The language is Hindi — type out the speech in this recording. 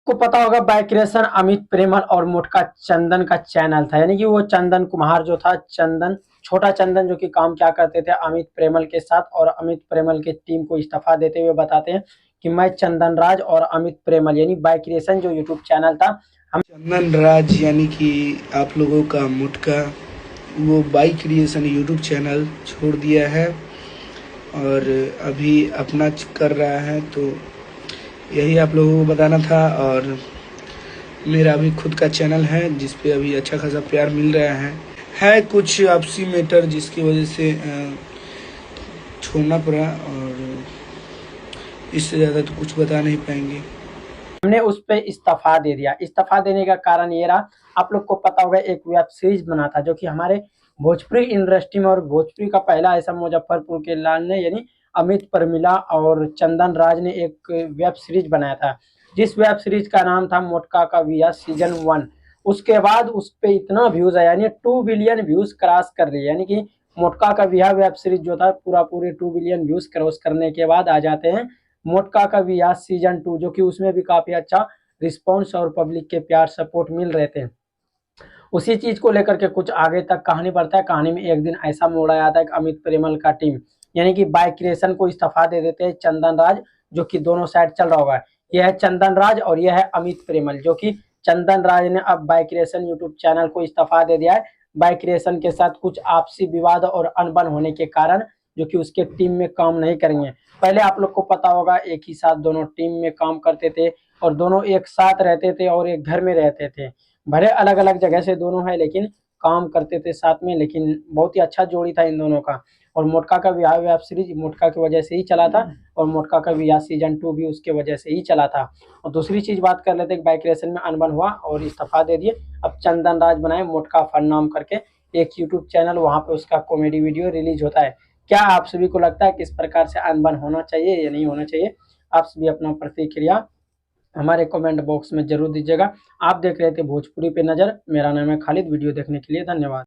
को पता होगा बाइक रेसर अमित प्रेमल और मोटका चंदन का चैनल था, यानी कि वो चंदन कुमार जो था, चंदन छोटा चंदन जो कि काम क्या करते थे अमित प्रेमल के साथ, और अमित प्रेमल के टीम को इस्तीफा देते हुए बताते हैं कि मैं चंदन राज और अमित प्रेमल यानी बाइक रेसन जो यूट्यूब चैनल था, हम चंदन राज यानी कि आप लोगों का मोटका वो बाइक क्रिएशन यूट्यूब चैनल छोड़ दिया है और अभी अपना कर रहा है, तो यही आप लोगों को बताना था। और मेरा अभी खुद का चैनल है जिस पे अभी अच्छा खासा प्यार मिल रहा है कुछ आपसी मैटर जिसकी वजह से छोड़ना पड़ा, और इससे ज़्यादा तो कुछ बता नहीं पाएंगे। हमने उस पे इस्तीफा दे दिया। इस्तीफा देने का कारण ये रहा, आप लोग को पता होगा एक वेब सीरीज बना था जो कि हमारे भोजपुरी इंडस्ट्री में, और भोजपुरी का पहला ऐसा मुजफ्फरपुर के लाल ने यानी अमित परमिला और चंदन राज ने एक वेब सीरीज बनाया था, जिस वेब सीरीज का नाम था मोटका का विया सीजन 1। उसके बाद उस पे इतना व्यूज आया, यानी 2 बिलियन व्यूज क्रॉस कर लिए, यानी कि मोटका का विया वेब सीरीज जो था पूरे 2 बिलियन व्यूज क्रॉस करने के बाद आ जाते हैं मोटका का विया सीजन 2, जो कि उसमें भी काफी अच्छा रिस्पॉन्स और पब्लिक के प्यार सपोर्ट मिल रहे थे। उसी चीज को लेकर के कुछ आगे तक कहानी बढ़ता है। कहानी में एक दिन ऐसा मोड़ आ जाता है कि अमित प्रेमल का टीम यानी कि बाइक क्रिएशन को इस्तीफा दे देते हैं चंदन राज, जो कि दोनों साइड चल रहा होगा। यह है चंदन राज और यह है अमित प्रेमल, जो कि चंदन राज ने अब बाइक क्रिएशन यूट्यूब चैनल को इस्तीफा दे दिया है। बाइक क्रिएशन के साथ कुछ आपसी विवाद और अनबन होने के कारण जो कि उसके टीम में काम नहीं करेंगे। पहले आप लोग को पता होगा एक ही साथ दोनों टीम में काम करते थे और दोनों एक साथ रहते थे और एक घर में रहते थे। भले अलग अलग जगह से दोनों है लेकिन काम करते थे साथ में, लेकिन बहुत ही अच्छा जोड़ी था इन दोनों का। और मोटका का विवाह वेब सीरीज मोटका की वजह से ही चला था, और मोटका का विवाह सीजन 2 भी उसके वजह से ही चला था। और दूसरी चीज बात कर लेते हैं, बाइक रेसन में अनबन हुआ और इस्तीफा दे दिए। अब चंदन राज बनाए मोटका फन नाम करके एक यूट्यूब चैनल, वहां पे उसका कॉमेडी वीडियो रिलीज होता है। क्या आप सभी को लगता है कि इस प्रकार से अनबन होना चाहिए या नहीं होना चाहिए? आप सभी अपना प्रतिक्रिया हमारे कमेंट बॉक्स में जरूर दीजिएगा। आप देख रहे थे भोजपुरी पे नजर, मेरा नाम है खालिद। वीडियो देखने के लिए धन्यवाद।